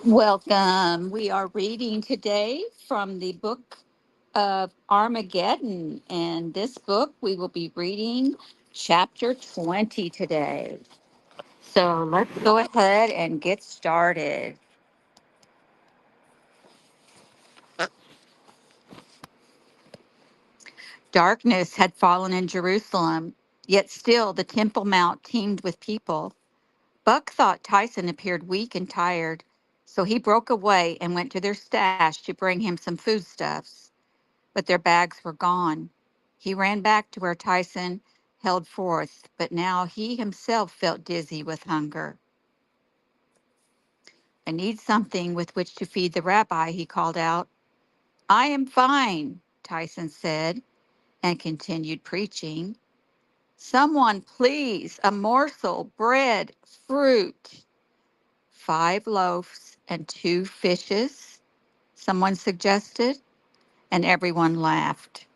Welcome. We are reading today from the book of Armageddon. And this book, we will be reading chapter 20 today. So let's go ahead and get started. Darkness had fallen in Jerusalem, yet still the Temple Mount teemed with people. Buck thought Tyson appeared weak and tired, so he broke away and went to their stash to bring him some foodstuffs. But their bags were gone. He ran back to where Tyson held forth, but now he himself felt dizzy with hunger. I need something with which to feed the rabbi, he called out. I am fine, Tyson said, and continued preaching. Someone, please, a morsel, bread, fruit. 5 loaves and 2 fishes, someone suggested, and everyone laughed.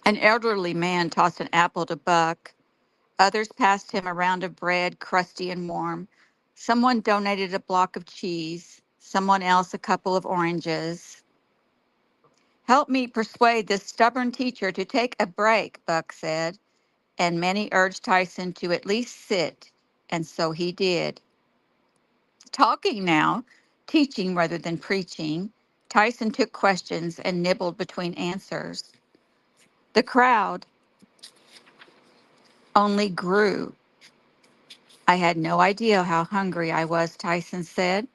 An elderly man tossed an apple to Buck. Others passed him a round of bread, crusty and warm. Someone donated a block of cheese, someone else a couple of oranges. Help me persuade this stubborn teacher to take a break, Buck said, and many urged Tyson to at least sit, and so he did. Talking now, teaching rather than preaching, Tyson took questions and nibbled between answers. The crowd only grew. I had no idea how hungry I was, Tyson said.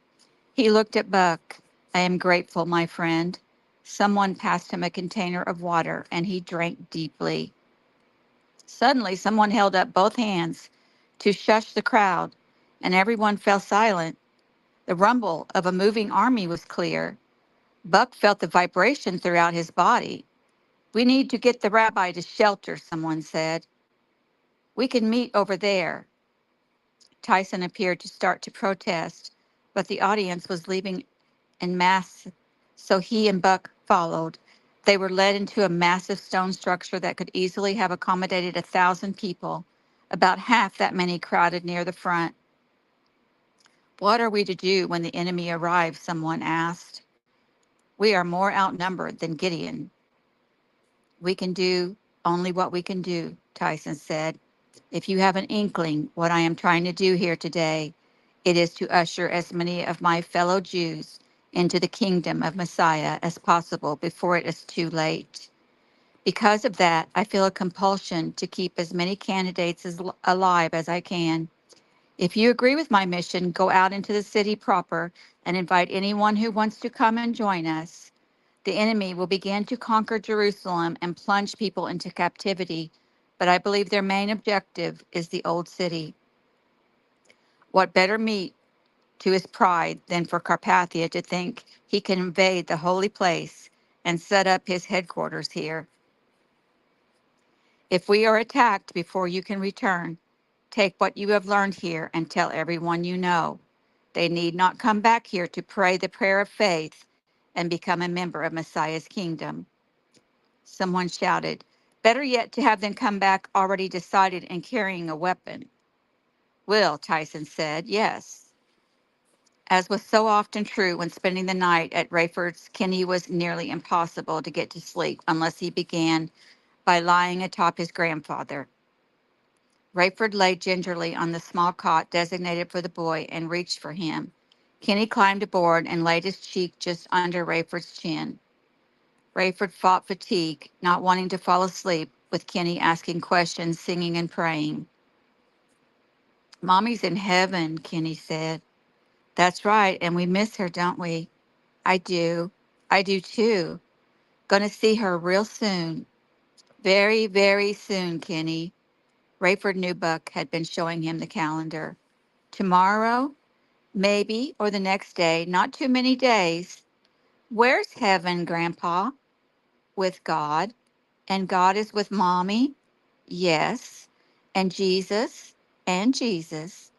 He looked at Buck. I am grateful, my friend. Someone passed him a container of water, and he drank deeply. Suddenly, someone held up both hands to shush the crowd, and everyone fell silent. The rumble of a moving army was clear. Buck felt the vibration throughout his body. We need to get the rabbi to shelter, someone said. We can meet over there. Tyson appeared to start to protest, but the audience was leaving en masse, so he and Buck followed. They were led into a massive stone structure that could easily have accommodated 1,000 people, about half that many crowded near the front. What are we to do when the enemy arrives? Someone asked. We are more outnumbered than Gideon. We can do only what we can do, Tyson said. If you have an inkling what I am trying to do here today, it is to usher as many of my fellow Jews into the kingdom of Messiah as possible before it is too late. Because of that, I feel a compulsion to keep as many candidates alive as I can. If you agree with my mission, go out into the city proper and invite anyone who wants to come and join us. The enemy will begin to conquer Jerusalem and plunge people into captivity, but I believe their main objective is the old city. What better meat to his pride than for Carpathia to think he can invade the holy place and set up his headquarters here? If we are attacked before you can return, take what you have learned here and tell everyone you know. They need not come back here to pray the prayer of faith and become a member of Messiah's kingdom. Someone shouted, better yet to have them come back already decided and carrying a weapon. Will, Tyson said, yes. As was so often true when spending the night at Rayford's, Kenny was nearly impossible to get to sleep unless he began by lying atop his grandfather. Rayford lay gingerly on the small cot designated for the boy and reached for him. Kenny climbed aboard and laid his cheek just under Rayford's chin. Rayford fought fatigue, not wanting to fall asleep, with Kenny asking questions, singing, and praying. Mommy's in heaven, Kenny said. That's right, and we miss her, don't we? I do. I do too. Gonna see her real soon. Very, very soon, Kenny. Rayford knew Buck had been showing him the calendar. Tomorrow? Maybe, or the next day, not too many days. Where's heaven, Grandpa? With God. And God is with Mommy? Yes. And Jesus? And Jesus.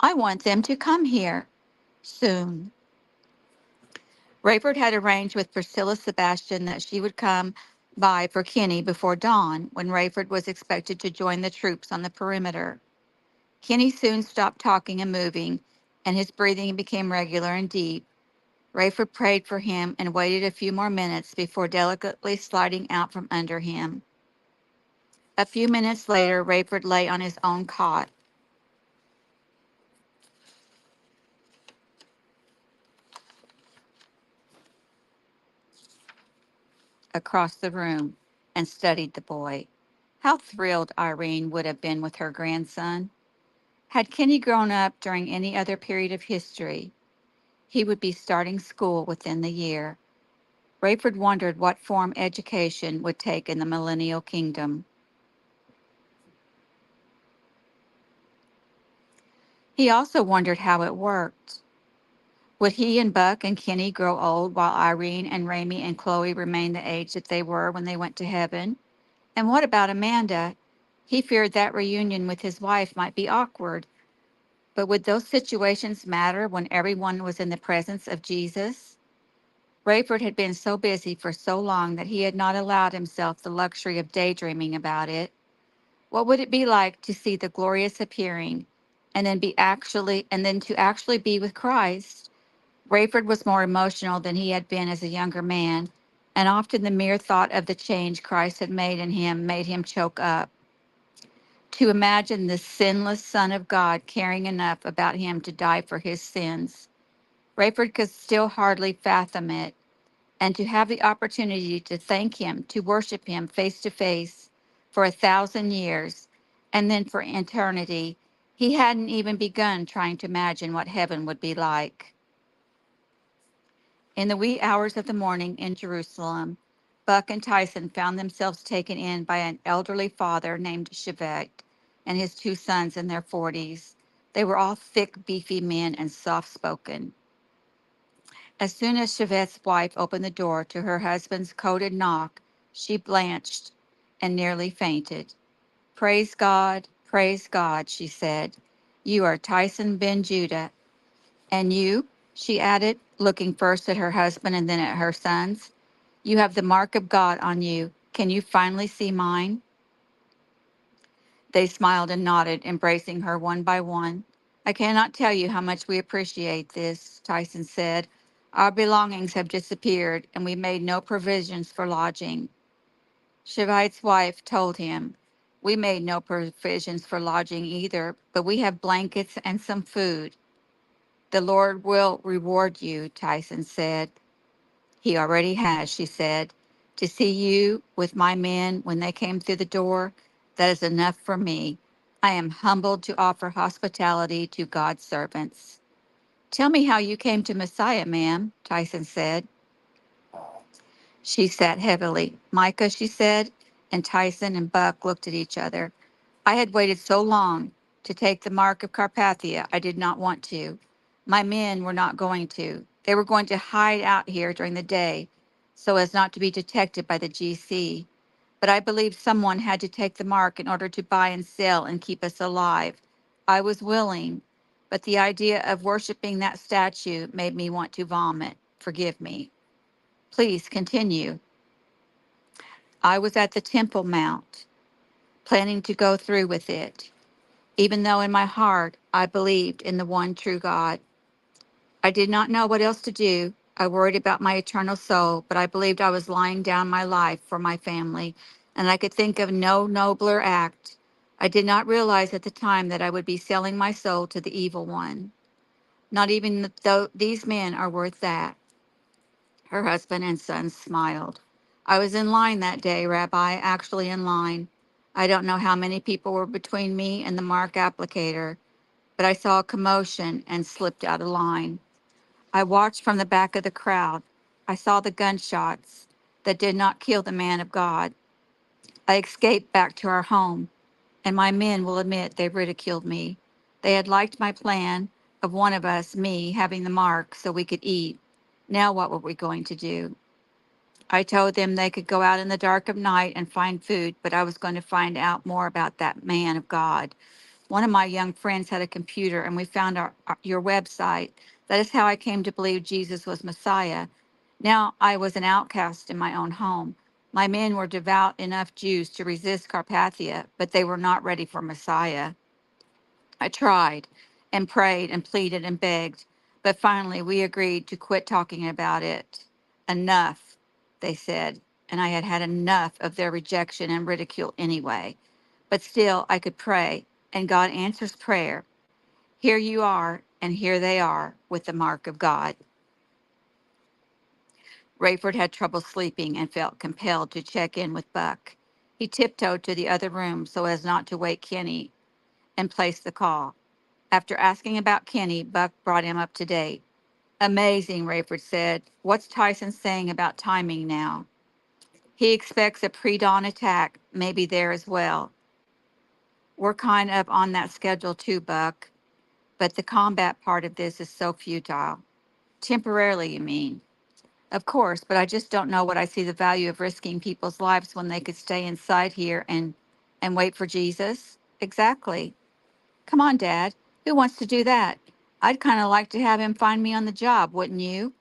I want them to come here. Soon. Rayford had arranged with Priscilla Sebastian that she would come by for Kenny before dawn, when Rayford was expected to join the troops on the perimeter. Kenny soon stopped talking and moving, and his breathing became regular and deep. Rayford prayed for him and waited a few more minutes before delicately sliding out from under him. A few minutes later, Rayford lay on his own cot. Across the room and studied the boy. How thrilled Irene would have been with her grandson. Had Kenny grown up during any other period of history, he would be starting school within the year. Rayford wondered what form education would take in the millennial kingdom. He also wondered how it worked. Would he and Buck and Kenny grow old while Irene and Ramie and Chloe remained the age that they were when they went to heaven? And what about Amanda? He feared that reunion with his wife might be awkward. But would those situations matter when everyone was in the presence of Jesus? Rayford had been so busy for so long that he had not allowed himself the luxury of daydreaming about it. What would it be like to see the glorious appearing and then to actually be with Christ? Rayford was more emotional than he had been as a younger man, and often the mere thought of the change Christ had made in him made him choke up. To imagine the sinless Son of God caring enough about him to die for his sins. Rayford could still hardly fathom it, and to have the opportunity to thank him, to worship him face to face for 1,000 years, and then for eternity, he hadn't even begun trying to imagine what heaven would be like. In the wee hours of the morning in Jerusalem, Buck and Tyson found themselves taken in by an elderly father named Chevet and his two sons in their 40s. They were all thick, beefy men and soft spoken. As soon as Chevet's wife opened the door to her husband's coded knock, she blanched and nearly fainted. Praise God, she said. You are Tyson ben Judah. And you, she added, looking first at her husband and then at her sons, you have the mark of God on you. Can you finally see mine? They smiled and nodded, embracing her one by one. I cannot tell you how much we appreciate this, Tyson said. Our belongings have disappeared, and we made no provisions for lodging. Shivite's wife told him, we made no provisions for lodging either, but we have blankets and some food. The Lord will reward you, Tyson said. He already has, she said. To see you with my men when they came through the door, that is enough for me. I am humbled to offer hospitality to God's servants. Tell me how you came to Messiah, ma'am, Tyson said. She sat heavily. Micah, she said, and Tyson and Buck looked at each other. I had waited so long to take the mark of Carpathia, I did not want to. My men were not going to. They were going to hide out here during the day so as not to be detected by the GC. But I believed someone had to take the mark in order to buy and sell and keep us alive. I was willing, but the idea of worshiping that statue made me want to vomit. Forgive me. Please continue. I was at the Temple Mount, planning to go through with it, even though in my heart I believed in the one true God. I did not know what else to do. I worried about my eternal soul, but I believed I was laying down my life for my family, and I could think of no nobler act. I did not realize at the time that I would be selling my soul to the evil one. Not even though these men are worth that. Her husband and sons smiled. I was in line that day, Rabbi, actually in line. I don't know how many people were between me and the mark applicator, but I saw a commotion and slipped out of line. I watched from the back of the crowd. I saw the gunshots that did not kill the man of God. I escaped back to our home, and my men will admit they ridiculed me. They had liked my plan of one of us, me, having the mark so we could eat. Now what were we going to do? I told them they could go out in the dark of night and find food, but I was going to find out more about that man of God. One of my young friends had a computer, and we found your website. That is how I came to believe Jesus was Messiah. Now I was an outcast in my own home. My men were devout enough Jews to resist Carpathia, but they were not ready for Messiah. I tried, and prayed and pleaded and begged. But finally, we agreed to quit talking about it. Enough, they said, and I had had enough of their rejection and ridicule anyway. But still, I could pray, and God answers prayer. Here you are, and here they are, with the mark of God. Rayford had trouble sleeping and felt compelled to check in with Buck. He tiptoed to the other room so as not to wake Kenny and placed the call. After asking about Kenny, Buck brought him up to date. Amazing, Rayford said. What's Tyson saying about timing now? He expects a pre-dawn attack, maybe there as well. We're kind of on that schedule too, Buck, but the combat part of this is so futile. Temporarily, you mean? Of course, but I just don't know what I see the value of risking people's lives when they could stay inside here and wait for Jesus. Exactly. Come on, Dad. Who wants to do that? I'd kind of like to have him find me on the job, wouldn't you?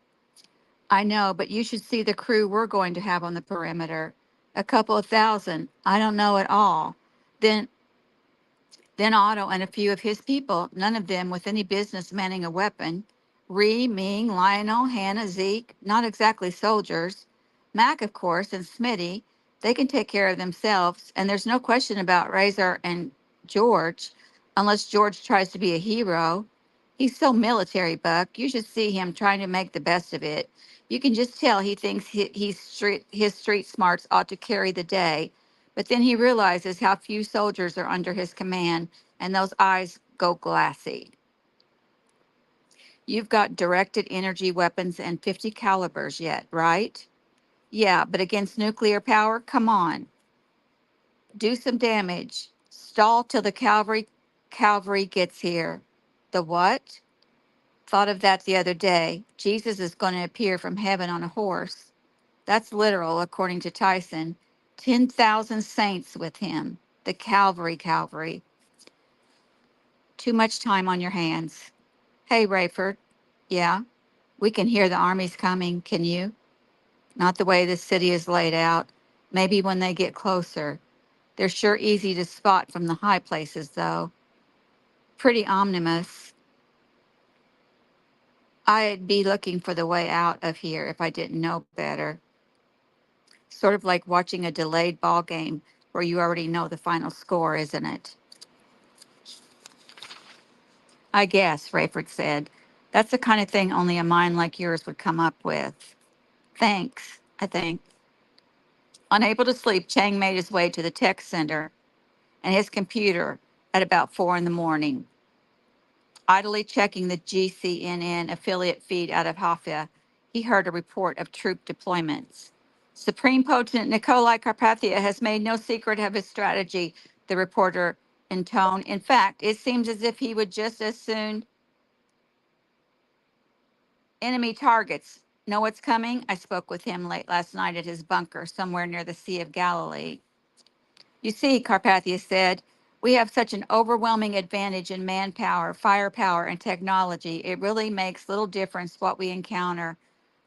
I know, but you should see the crew we're going to have on the perimeter. A couple of thousand. I don't know at all. Then Then Otto and a few of his people, none of them with any business manning a weapon. Ree, Ming, Lionel, Hannah, Zeke, not exactly soldiers. Mac, of course, and Smitty, they can take care of themselves. And there's no question about Razor and George, unless George tries to be a hero. He's so military, Buck. You should see him trying to make the best of it. You can just tell he thinks his street smarts ought to carry the day. But then he realizes how few soldiers are under his command, and those eyes go glassy. You've got directed energy weapons and 50 calibers yet, right? Yeah, but against nuclear power, come on. Do some damage. Stall till the cavalry gets here. The what? Thought of that the other day. Jesus is going to appear from heaven on a horse. That's literal, according to Tyson. 10,000 saints with him. The cavalry. Too much time on your hands. Hey, Rayford. Yeah, we can hear the armies coming. Can you? Not the way this city is laid out. Maybe when they get closer. They're sure easy to spot from the high places, though. Pretty ominous. I'd be looking for the way out of here if I didn't know better. Sort of like watching a delayed ball game where you already know the final score, isn't it? I guess, Rayford said. That's the kind of thing only a mind like yours would come up with. Thanks, I think. Unable to sleep, Chang made his way to the tech center and his computer at about 4 in the morning. Idly checking the GCNN affiliate feed out of Haifa, he heard a report of troop deployments. Supreme Potentate Nikolai Carpathia has made no secret of his strategy, the reporter intoned. In fact, it seems as if he would just as soon enemy targets. Know what's coming? I spoke with him late last night at his bunker somewhere near the Sea of Galilee. You see, Carpathia said, we have such an overwhelming advantage in manpower, firepower, and technology. It really makes little difference what we encounter.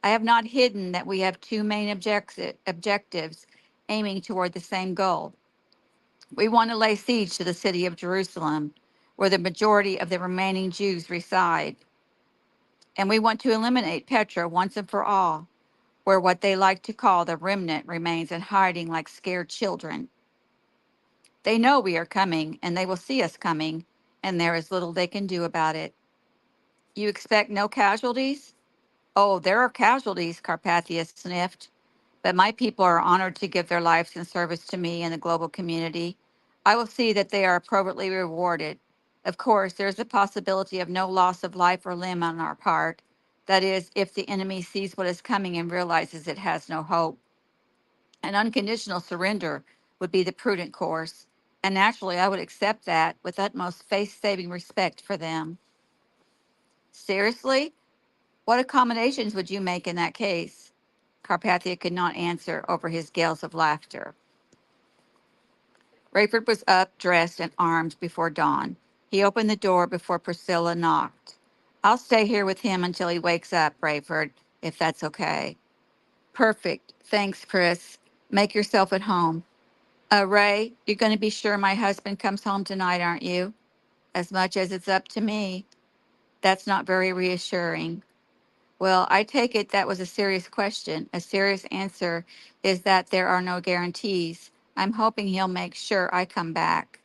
I have not hidden that we have two main objectives aiming toward the same goal. We want to lay siege to the city of Jerusalem, where the majority of the remaining Jews reside. And we want to eliminate Petra once and for all, where what they like to call the remnant remains in hiding like scared children. They know we are coming, and they will see us coming, and there is little they can do about it. You expect no casualties? Oh, there are casualties, Carpathia sniffed, but my people are honored to give their lives in service to me and the global community. I will see that they are appropriately rewarded. Of course, there is a possibility of no loss of life or limb on our part. That is, if the enemy sees what is coming and realizes it has no hope. An unconditional surrender would be the prudent course, and naturally I would accept that with utmost face-saving respect for them. Seriously? What accommodations would you make in that case? Carpathia could not answer over his gales of laughter. Rayford was up, dressed, and armed before dawn. He opened the door before Priscilla knocked. I'll stay here with him until he wakes up, Rayford, if that's okay. Perfect. Thanks, Pris. Make yourself at home. Ray, you're going to be sure my husband comes home tonight, aren't you? As much as it's up to me. That's not very reassuring. Well, I take it that was a serious question. A serious answer is that there are no guarantees. I'm hoping he'll make sure I come back.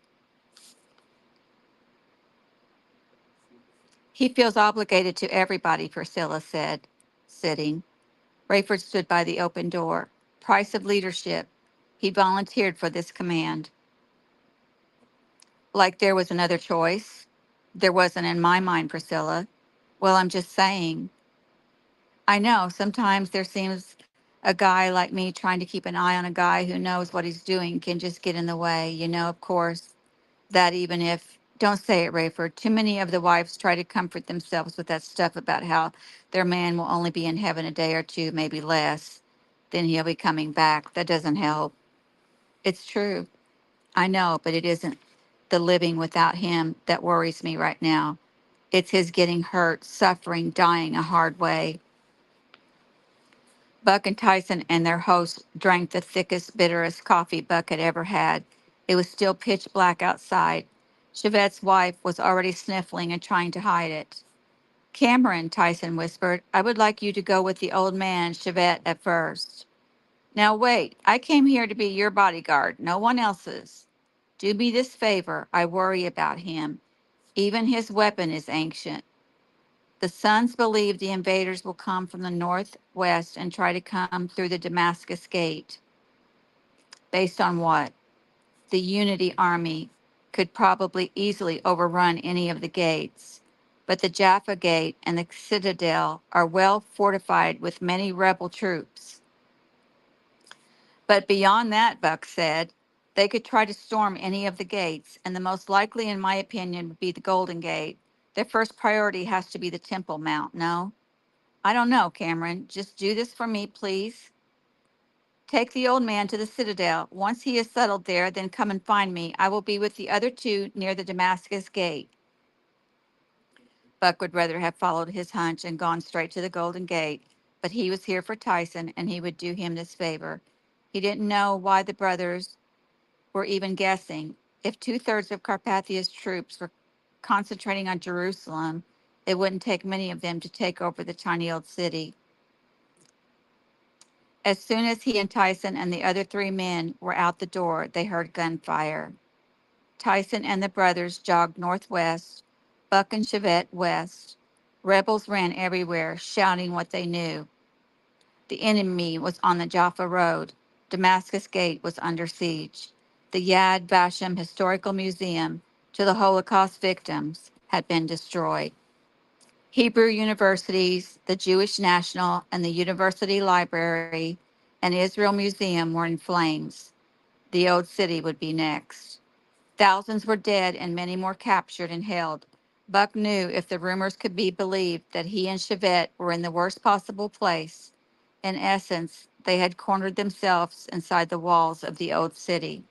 He feels obligated to everybody, Priscilla said, sitting. Rayford stood by the open door. Price of leadership. He volunteered for this command. Like there was another choice. There wasn't in my mind, Priscilla. Well, I'm just saying. I know sometimes there seems a guy like me trying to keep an eye on a guy who knows what he's doing can just get in the way. Of course, that even if, don't say it, Rayford, too many of the wives try to comfort themselves with that stuff about how their man will only be in heaven a day or two, maybe less. Then he'll be coming back. That doesn't help. It's true. I know, but it isn't the living without him that worries me right now. It's his getting hurt, suffering, dying a hard way. Buck and Tyson and their host drank the thickest, bitterest coffee Buck had ever had. It was still pitch black outside. Chevette's wife was already sniffling and trying to hide it. Cameron, Tyson whispered, I would like you to go with the old man, Chevette, at first. Now wait, I came here to be your bodyguard, no one else's. Do me this favor, I worry about him. Even his weapon is ancient. The Sons believe the invaders will come from the northwest and try to come through the Damascus Gate. Based on what? The Unity Army could probably easily overrun any of the gates, but the Jaffa Gate and the Citadel are well fortified with many rebel troops. But beyond that, Buck said, they could try to storm any of the gates, and the most likely, in my opinion, would be the Golden Gate. Their first priority has to be the Temple Mount, no? I don't know, Cameron. Just do this for me, please. Take the old man to the Citadel. Once he is settled there, then come and find me. I will be with the other two near the Damascus Gate. Buck would rather have followed his hunch and gone straight to the Golden Gate, but he was here for Tyson, and he would do him this favor. He didn't know why the brothers were even guessing. If two-thirds of Carpathia's troops were concentrating on Jerusalem, it wouldn't take many of them to take over the tiny old city. As soon as he and Tyson and the other three men were out the door, they heard gunfire. Tyson and the brothers jogged northwest, Buck and Chevette west. Rebels ran everywhere, shouting what they knew. The enemy was on the Jaffa Road. Damascus Gate was under siege. The Yad Vashem Historical Museum to the Holocaust victims had been destroyed. Hebrew universities, the Jewish National and the University Library and Israel Museum were in flames. The old city would be next. Thousands were dead and many more captured and held. Buck knew, if the rumors could be believed, that he and Chevette were in the worst possible place. In essence, they had cornered themselves inside the walls of the old city.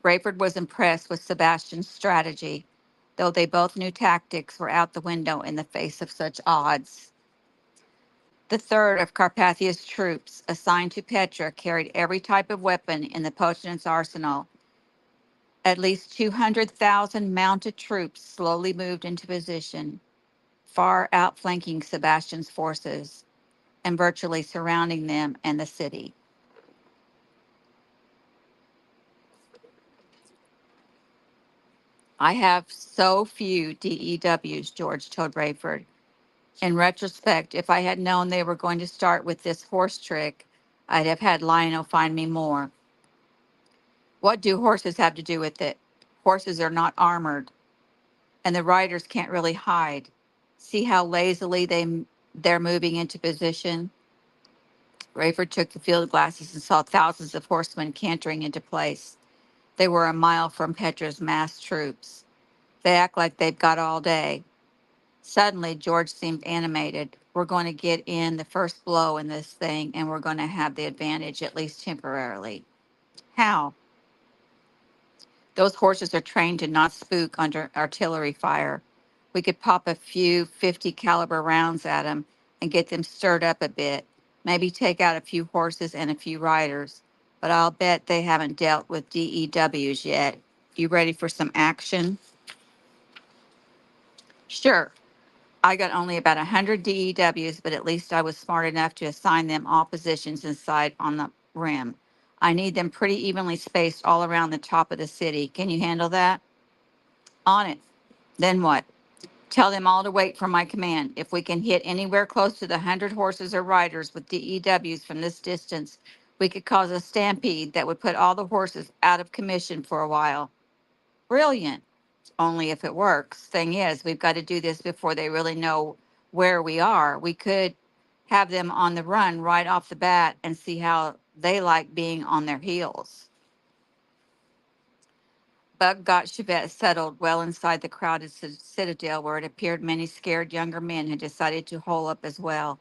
Rayford was impressed with Sebastian's strategy, though they both knew tactics were out the window in the face of such odds. The third of Carpathia's troops assigned to Petra carried every type of weapon in the Potent's arsenal. At least 200,000 mounted troops slowly moved into position, far outflanking Sebastian's forces and virtually surrounding them and the city. I have so few DEWs, George told Rayford. In retrospect, if I had known they were going to start with this horse trick, I'd have had Lionel find me more. What do horses have to do with it? Horses are not armored, and the riders can't really hide. See how lazily they're moving into position? Rayford took the field glasses and saw thousands of horsemen cantering into place. They were a mile from Petra's massed troops. They act like they've got all day. Suddenly, George seemed animated. We're going to get in the first blow in this thing, and we're going to have the advantage, at least temporarily. How? Those horses are trained to not spook under artillery fire. We could pop a few 50 caliber rounds at them and get them stirred up a bit. Maybe take out a few horses and a few riders. But I'll bet they haven't dealt with DEWs yet. You ready for some action? Sure, I got only about 100 DEWs, but at least I was smart enough to assign them all positions inside on the rim. I need them pretty evenly spaced all around the top of the city. Can you handle that? On it. Then what? Tell them all to wait for my command. If we can hit anywhere close to the 100 horses or riders with DEWs from this distance, we could cause a stampede that would put all the horses out of commission for a while. Brilliant. Only if it works. Thing is, we've got to do this before they really know where we are. We could have them on the run right off the bat and see how they like being on their heels. Buck got Chevette settled well inside the crowded citadel where it appeared many scared younger men had decided to hole up as well.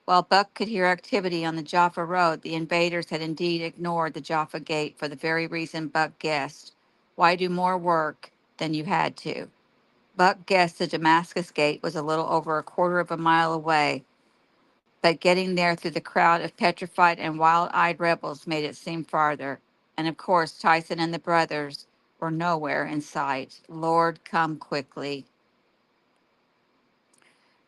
While Buck could hear activity on the Jaffa Road, the invaders had indeed ignored the Jaffa Gate for the very reason Buck guessed. Why do more work than you had to? Buck guessed the Damascus Gate was a little over a quarter of a mile away, but getting there through the crowd of petrified and wild-eyed rebels made it seem farther. And of course, Tyson and the brothers were nowhere in sight. Lord, come quickly.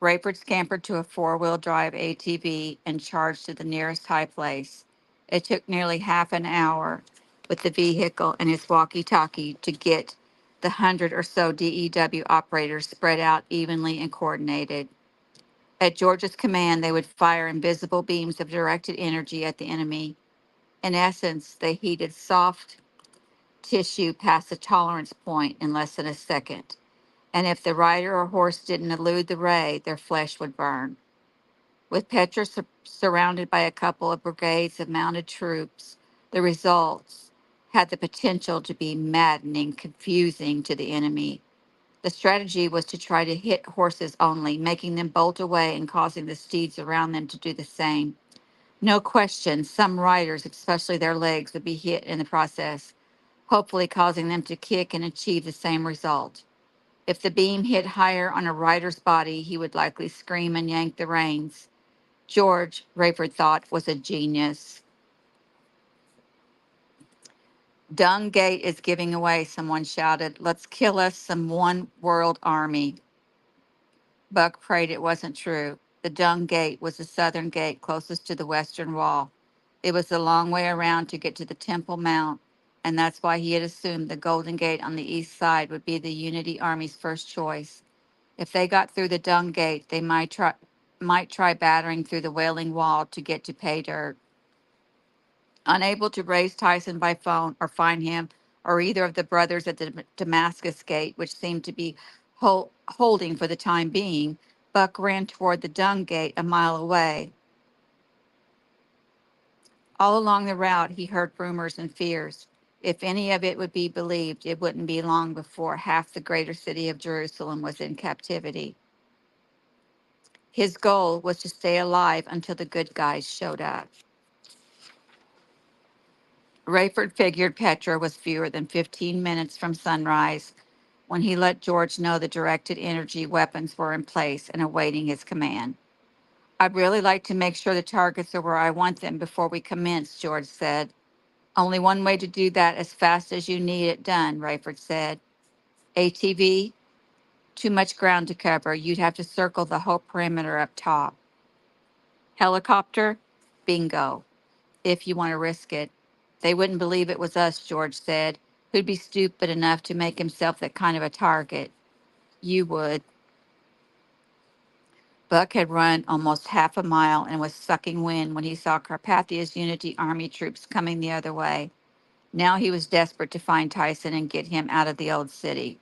Rayford scampered to a four-wheel drive ATV and charged to the nearest high place. It took nearly half an hour with the vehicle and his walkie-talkie to get the 100 or so DEW operators spread out evenly and coordinated. At George's command, they would fire invisible beams of directed energy at the enemy. In essence, they heated soft tissue past the tolerance point in less than a second. And if the rider or horse didn't elude the ray, their flesh would burn. With Petra surrounded by a couple of brigades of mounted troops, the results had the potential to be maddening, confusing to the enemy. The strategy was to try to hit horses only, making them bolt away and causing the steeds around them to do the same. No question, some riders, especially their legs, would be hit in the process, hopefully causing them to kick and achieve the same result. If the beam hit higher on a rider's body, he would likely scream and yank the reins. George, Rayford thought, was a genius. Dung Gate is giving away, someone shouted. Let's kill us some one world army. Buck prayed it wasn't true. The Dung Gate was the southern gate closest to the western wall. It was a long way around to get to the Temple Mount, and that's why he had assumed the Golden Gate on the east side would be the Unity Army's first choice. If they got through the Dung Gate, they might try battering through the Wailing Wall to get to pay dirt. Unable to raise Tyson by phone or find him or either of the brothers at the Damascus Gate, which seemed to be holding for the time being, Buck ran toward the Dung Gate a mile away. All along the route, he heard rumors and fears. If any of it would be believed, it wouldn't be long before half the greater city of Jerusalem was in captivity. His goal was to stay alive until the good guys showed up. Rayford figured Petra was fewer than 15 minutes from sunrise when he let George know the directed energy weapons were in place and awaiting his command. I'd really like to make sure the targets are where I want them before we commence, George said. Only one way to do that as fast as you need it done, Rayford said. ATV, too much ground to cover. You'd have to circle the whole perimeter up top. Helicopter, bingo, if you want to risk it. They wouldn't believe it was us, George said. Who'd be stupid enough to make himself that kind of a target? You would. Buck had run almost half a mile and was sucking wind when he saw Carpathia's Unity Army troops coming the other way. Now he was desperate to find Tyson and get him out of the old city.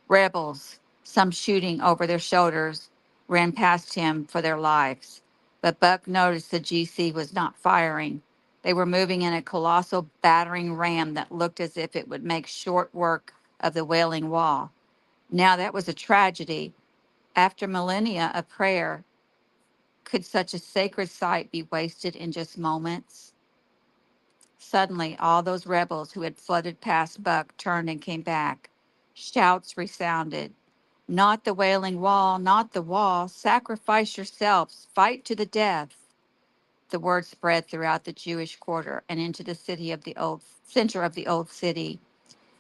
Rebels, some shooting over their shoulders, ran past him for their lives. But Buck noticed the GC was not firing. They were moving in a colossal battering ram that looked as if it would make short work of the Wailing Wall. Now that was a tragedy. After millennia of prayer, could such a sacred sight be wasted in just moments? Suddenly, all those rebels who had flooded past Buck turned and came back. Shouts resounded. Not the Wailing Wall, not the wall. Sacrifice yourselves. Fight to the death. The word spread throughout the Jewish quarter and into the center of the old city,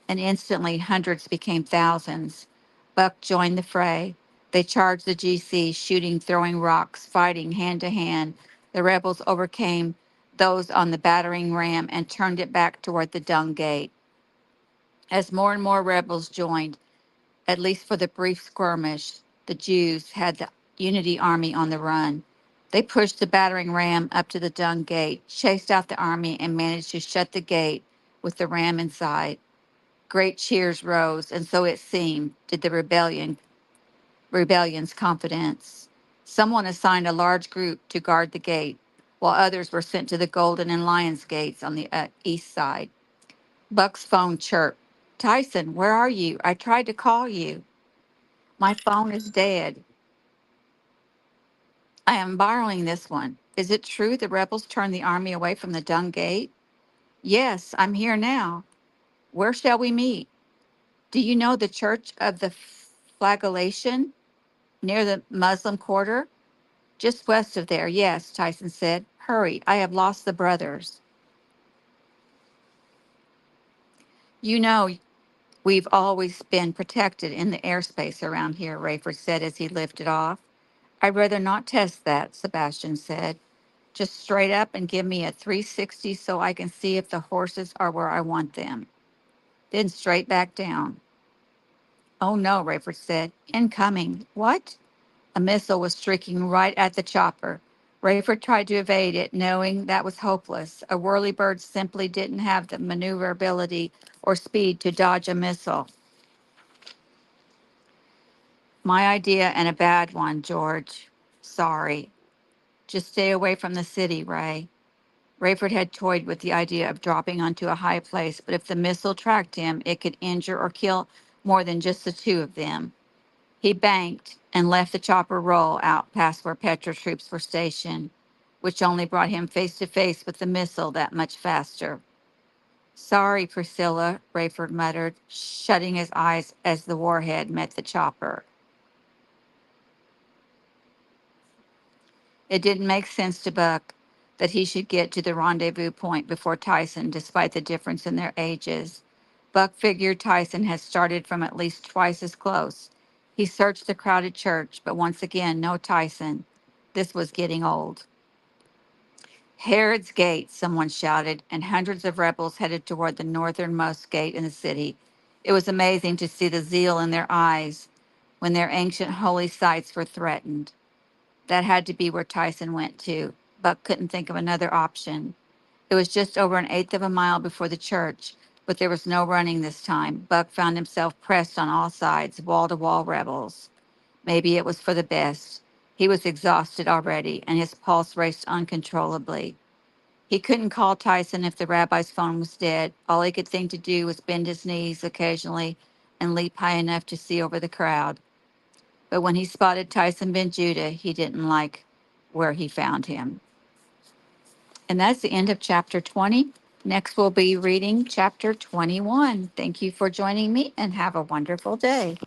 and instantly hundreds became thousands. Buck joined the fray. They charged the GC, shooting, throwing rocks, fighting hand to hand. The rebels overcame those on the battering ram and turned it back toward the dung gate. As more and more rebels joined, at least for the brief skirmish, the Jews had the Unity Army on the run. They pushed the battering ram up to the dung gate, chased out the army, and managed to shut the gate with the ram inside. Great cheers rose, and so it seemed did the rebellion's confidence. Someone assigned a large group to guard the gate, while others were sent to the Golden and Lions gates on the east side. Buck's phone chirped. Tyson, where are you? I tried to call you. My phone is dead. I am borrowing this one. Is it true the rebels turned the army away from the dung gate? Yes, I'm here now. Where shall we meet? Do you know the Church of the Flagellation near the Muslim quarter? Just west of there, yes, Tyson said. Hurry, I have lost the brothers. You know, we've always been protected in the airspace around here, Rayford said as he lifted off. I'd rather not test that, Sebastian said. Just straight up and give me a 360 so I can see if the horses are where I want them. Then straight back down. Oh no, Rayford said. Incoming. What? A missile was streaking right at the chopper. Rayford tried to evade it, knowing that was hopeless. A whirlybird simply didn't have the maneuverability or speed to dodge a missile. My idea and a bad one, George. Sorry. Just stay away from the city, Ray. Rayford had toyed with the idea of dropping onto a high place, but if the missile tracked him, it could injure or kill more than just the two of them. He banked and left the chopper roll out past where Petra troops were stationed, which only brought him face to face with the missile that much faster. Sorry, Priscilla, Rayford muttered, shutting his eyes as the warhead met the chopper. It didn't make sense to Buck that he should get to the rendezvous point before Tyson, despite the difference in their ages. Buck figured Tyson had started from at least twice as close. He searched the crowded church, but once again, no Tyson. This was getting old. Herod's Gate, someone shouted, and hundreds of rebels headed toward the northernmost gate in the city. It was amazing to see the zeal in their eyes when their ancient holy sites were threatened. That had to be where Tyson went to. Buck couldn't think of another option. It was just over an eighth of a mile before the church, but there was no running this time. Buck found himself pressed on all sides, wall-to-wall rebels. Maybe it was for the best. He was exhausted already, and his pulse raced uncontrollably. He couldn't call Tyson if the rabbi's phone was dead. All he could think to do was bend his knees occasionally and leap high enough to see over the crowd. But when he spotted Tyson Ben Judah, he didn't like where he found him. And that's the end of chapter 20. Next, we'll be reading chapter 21. Thank you for joining me and have a wonderful day.